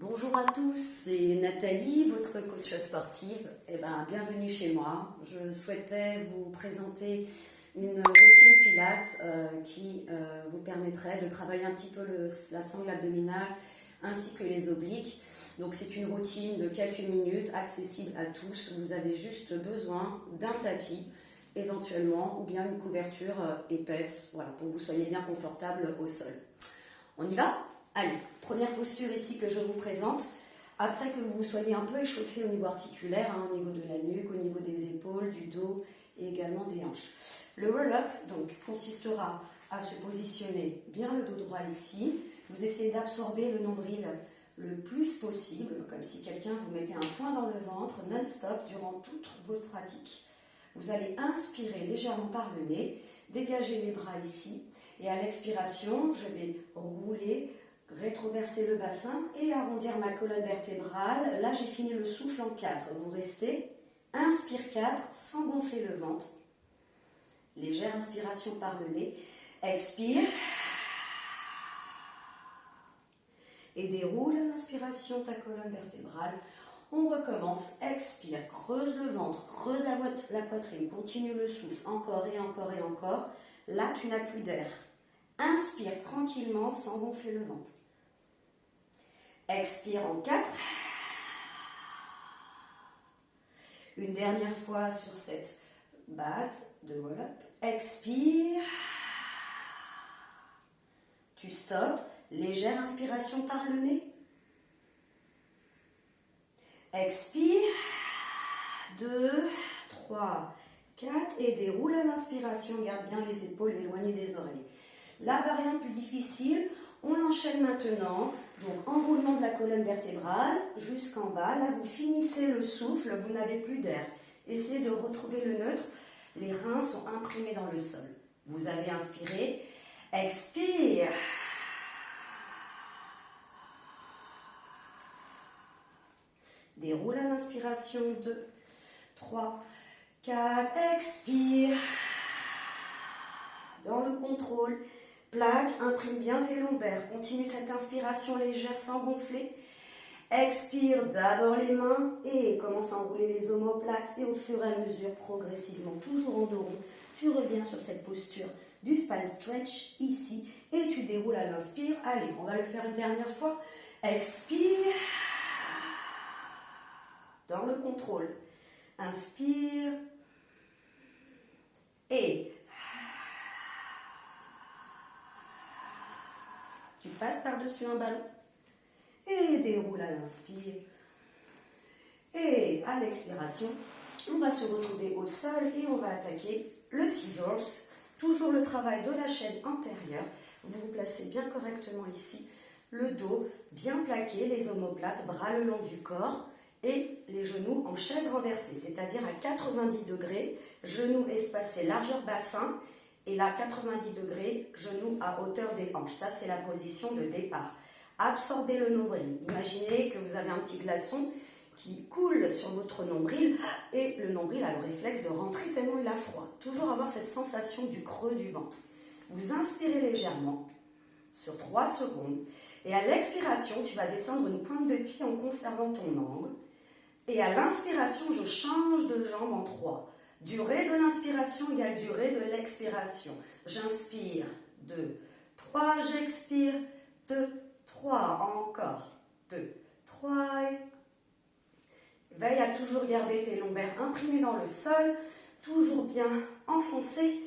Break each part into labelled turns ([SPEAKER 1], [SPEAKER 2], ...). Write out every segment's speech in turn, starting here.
[SPEAKER 1] Bonjour à tous, c'est Nathalie, votre coach sportive. Bienvenue chez moi. Je souhaitais vous présenter une routine Pilates qui vous permettrait de travailler un petit peu la sangle abdominale ainsi que les obliques. Donc c'est une routine de quelques minutes, accessible à tous. Vous avez juste besoin d'un tapis éventuellement ou bien une couverture épaisse, voilà, pour que vous soyez bien confortable au sol. On y va ? Allez, première posture ici que je vous présente. Après que vous vous soyez un peu échauffé au niveau articulaire, au niveau de la nuque, au niveau des épaules, du dos et également des hanches. Le roll-up donc consistera à se positionner bien le dos droit ici. Vous essayez d'absorber le nombril le plus possible, comme si quelqu'un vous mettait un poing dans le ventre non-stop durant toute votre pratique. Vous allez inspirer légèrement par le nez, dégager les bras ici. Et à l'expiration, je vais rouler, rétroverser le bassin et arrondir ma colonne vertébrale. Là, j'ai fini le souffle en 4. Vous restez. Inspire 4 sans gonfler le ventre. Légère inspiration par le nez. Expire. Et déroule à l'inspiration ta colonne vertébrale. On recommence. Expire. Creuse le ventre. Creuse la poitrine. Continue le souffle. Encore et encore et encore. Là, tu n'as plus d'air. Inspire tranquillement sans gonfler le ventre. Expire en 4. Une dernière fois sur cette base de roll-up. Expire. Tu stops. Légère inspiration par le nez. Expire. 2, 3, 4 et déroule à l'inspiration. Garde bien les épaules éloignées des oreilles. La variante plus difficile, on l'enchaîne maintenant. Donc enroulement de la colonne vertébrale jusqu'en bas. Là, vous finissez le souffle, vous n'avez plus d'air. Essayez de retrouver le neutre. Les reins sont imprimés dans le sol. Vous avez inspiré. Expire. Déroule à l'inspiration. 2, 3, 4. Expire. Dans le contrôle. Plaque, imprime bien tes lombaires. Continue cette inspiration légère sans gonfler. Expire d'abord les mains et commence à enrouler les omoplates. Et au fur et à mesure, progressivement, toujours en dos rond, tu reviens sur cette posture du spine stretch ici. Et tu déroules à l'inspire. Allez, on va le faire une dernière fois. Expire. Dans le contrôle. Inspire. Et tu passes par-dessus un ballon et déroule à l'inspire. Et à l'expiration, on va se retrouver au sol et on va attaquer le scissors. Toujours le travail de la chaîne antérieure. Vous vous placez bien correctement ici. Le dos bien plaqué, les omoplates, bras le long du corps et les genoux en chaise renversée, c'est-à-dire à 90 degrés, genoux espacés, largeur bassin. Et là, 90 degrés, genoux à hauteur des hanches. Ça, c'est la position de départ. Absorbez le nombril. Imaginez que vous avez un petit glaçon qui coule sur votre nombril et le nombril a le réflexe de rentrer tellement il a froid. Toujours avoir cette sensation du creux du ventre. Vous inspirez légèrement sur 3 secondes et à l'expiration, tu vas descendre une pointe de pied en conservant ton angle. Et à l'inspiration, je change de jambe en 3. Durée de l'inspiration égale durée de l'expiration. J'inspire, 2, 3, j'expire, 2, 3, encore, 2, 3. Veille à toujours garder tes lombaires imprimés dans le sol, toujours bien enfoncés.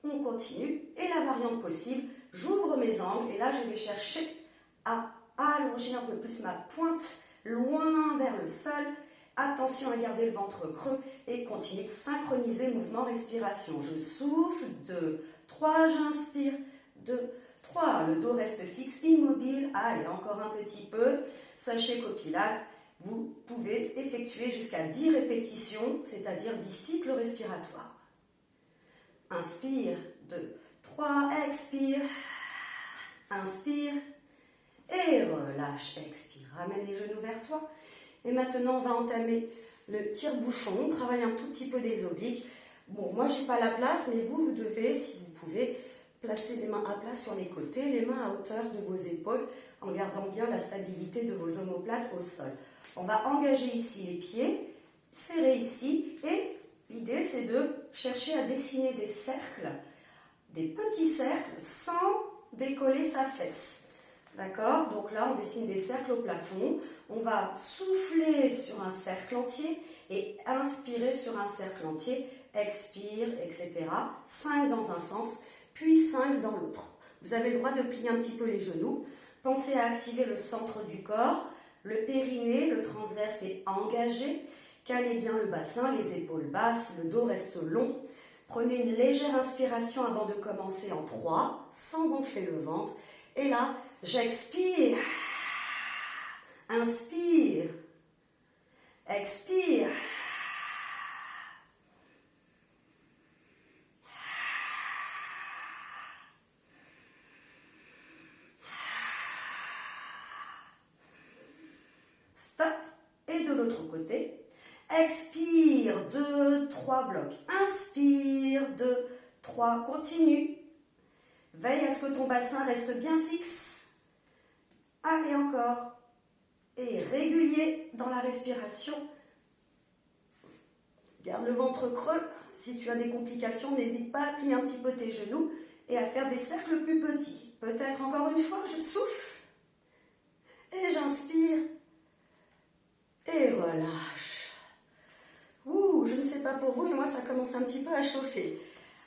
[SPEAKER 1] On continue. Et la variante possible, j'ouvre mes angles et là je vais chercher à allonger un peu plus ma pointe loin vers le sol. Attention à garder le ventre creux et continue de synchroniser mouvement respiration. Je souffle, 2, 3, j'inspire, 2, 3. Le dos reste fixe, immobile. Allez, encore un petit peu. Sachez qu'au Pilates, vous pouvez effectuer jusqu'à 10 répétitions, c'est-à-dire 10 cycles respiratoires. Inspire, 2, 3, expire, inspire et relâche, expire. Ramène les genoux vers toi. Et maintenant, on va entamer le tire-bouchon. On travaille un tout petit peu des obliques. Bon, moi, je n'ai pas la place, mais vous devez, si vous pouvez, placez les mains à plat sur les côtés, les mains à hauteur de vos épaules, en gardant bien la stabilité de vos omoplates au sol. On va engager ici les pieds, serrer ici, et l'idée c'est de chercher à dessiner des cercles, des petits cercles, sans décoller sa fesse. D'accord? Donc là, on dessine des cercles au plafond. On va souffler sur un cercle entier et inspirer sur un cercle entier. Expire, etc. 5 dans un sens, puis 5 dans l'autre. Vous avez le droit de plier un petit peu les genoux. Pensez à activer le centre du corps. Le périnée, le transverse est engagé. Calez bien le bassin, les épaules basses, le dos reste long. Prenez une légère inspiration avant de commencer en 3, sans gonfler le ventre. Et là, j'expire. Inspire. Expire. Stop. Et de l'autre côté. Expire, 2, 3 blocs. Inspire, 2, 3, continue. Veille à ce que ton bassin reste bien fixe. Allez encore. Et régulier dans la respiration. Garde le ventre creux. Si tu as des complications, n'hésite pas à plier un petit peu tes genoux et à faire des cercles plus petits. Peut-être encore une fois, je souffle. Et j'inspire. Et relâche. Ouh, je ne sais pas pour vous, mais moi ça commence un petit peu à chauffer.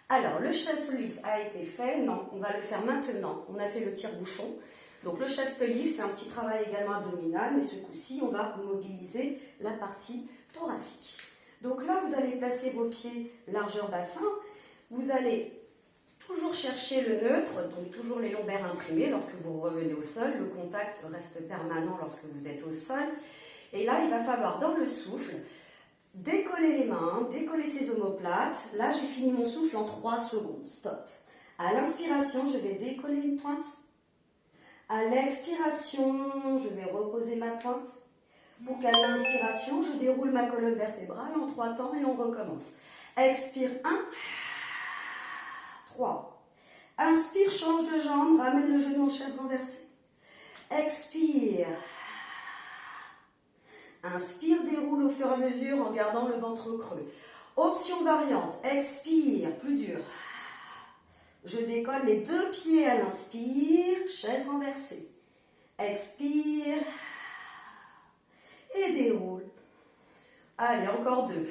[SPEAKER 1] Alors, le chest lift a été fait. Non, on va le faire maintenant. On a fait le tire-bouchon. Donc, le chest lift, c'est un petit travail également abdominal, mais ce coup-ci, on va mobiliser la partie thoracique. Donc là, vous allez placer vos pieds largeur bassin. Vous allez toujours chercher le neutre, donc toujours les lombaires imprimés lorsque vous revenez au sol. Le contact reste permanent lorsque vous êtes au sol. Et là, il va falloir, dans le souffle, décoller les mains, décoller ses omoplates. Là, j'ai fini mon souffle en 3 secondes. Stop. À l'inspiration, je vais décoller une pointe. À l'expiration, je vais reposer ma pointe. Pour qu'à l'inspiration, je déroule ma colonne vertébrale en 3 temps et on recommence. Expire, 1, 3. Inspire, change de jambe, ramène le genou en chaise renversée. Expire. Inspire, déroule au fur et à mesure en gardant le ventre creux. Option variante, expire, plus dur. Je décolle mes 2 pieds à l'inspire, chaise renversée. Expire. Et déroule. Allez, encore 2.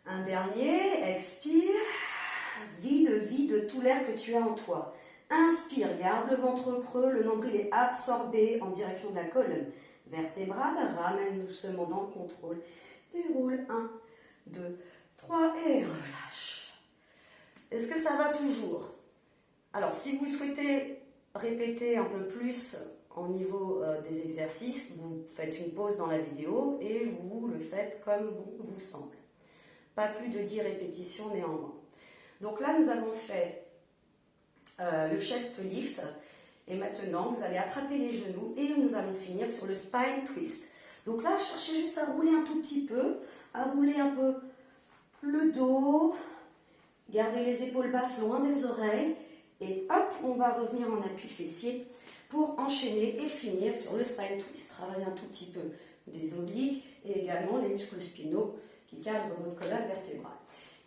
[SPEAKER 1] Un dernier, expire. Vide tout l'air que tu as en toi. Inspire, garde le ventre creux, le nombril est absorbé en direction de la colonne vertébrale. Ramène doucement dans le contrôle. Déroule, 1, 2, 3 et relâche. Est-ce que ça va toujours? Alors, si vous souhaitez répéter un peu plus au niveau des exercices, vous faites une pause dans la vidéo et vous le faites comme bon vous semble. Pas plus de 10 répétitions néanmoins. Donc là, nous avons fait le chest lift. Et maintenant, vous allez attraper les genoux et nous allons finir sur le spine twist. Donc là, cherchez juste à rouler un tout petit peu, à rouler un peu le dos. Gardez les épaules basses loin des oreilles. Et hop, on va revenir en appui fessier pour enchaîner et finir sur le spine twist. Travaillez un tout petit peu des obliques et également les muscles spinaux qui cadrent votre colonne vertébrale.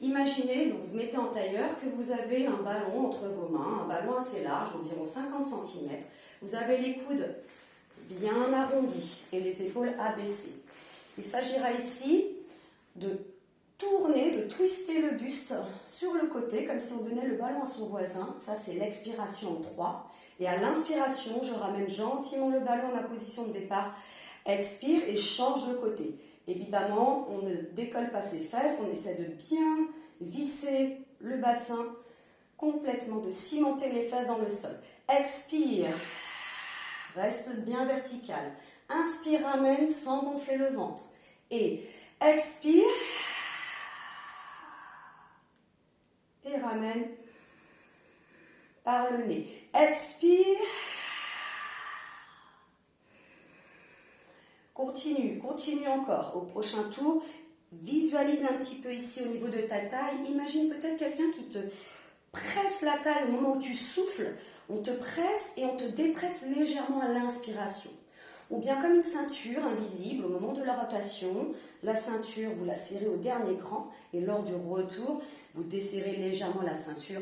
[SPEAKER 1] Imaginez, donc vous mettez en tailleur, que vous avez un ballon entre vos mains, un ballon assez large, environ 50 cm. Vous avez les coudes bien arrondis et les épaules abaissées. Il s'agira ici de tourner, de twister le buste sur le côté, comme si on donnait le ballon à son voisin. Ça, c'est l'expiration en 3. Et à l'inspiration, je ramène gentiment le ballon à la position de départ. Expire et change de côté. Évidemment, on ne décolle pas ses fesses, on essaie de bien visser le bassin complètement, de cimenter les fesses dans le sol. Expire, reste bien vertical. Inspire, ramène sans gonfler le ventre. Et expire, et ramène par le nez. Expire. continue, continue encore. Au prochain tour, visualise un petit peu ici au niveau de ta taille. Imagine peut-être quelqu'un qui te presse la taille au moment où tu souffles. On te presse et on te dépresse légèrement à l'inspiration. Ou bien comme une ceinture invisible au moment de la rotation, la ceinture vous la serrez au dernier cran et lors du retour, vous desserrez légèrement la ceinture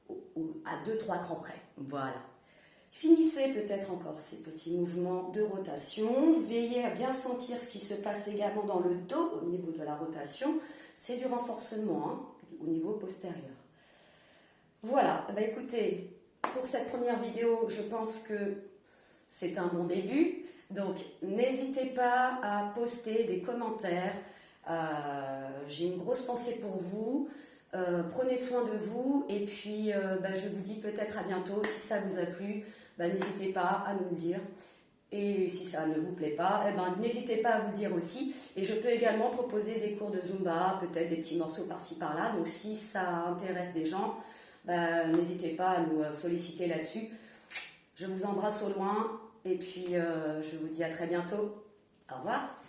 [SPEAKER 1] à 2-3 crans près. Voilà. Finissez peut-être encore ces petits mouvements de rotation. Veillez à bien sentir ce qui se passe également dans le dos au niveau de la rotation. C'est du renforcement hein, au niveau postérieur. Voilà, écoutez, pour cette première vidéo, je pense que c'est un bon début. Donc, n'hésitez pas à poster des commentaires. J'ai une grosse pensée pour vous. Prenez soin de vous. Et puis, je vous dis peut-être à bientôt. Si ça vous a plu, n'hésitez pas à nous le dire. Et si ça ne vous plaît pas, n'hésitez pas à vous le dire aussi. Et je peux également proposer des cours de Zumba, peut-être des petits morceaux par-ci par-là. Donc, si ça intéresse des gens, n'hésitez pas à nous solliciter là-dessus. Je vous embrasse au loin. Et puis, je vous dis à très bientôt. Au revoir.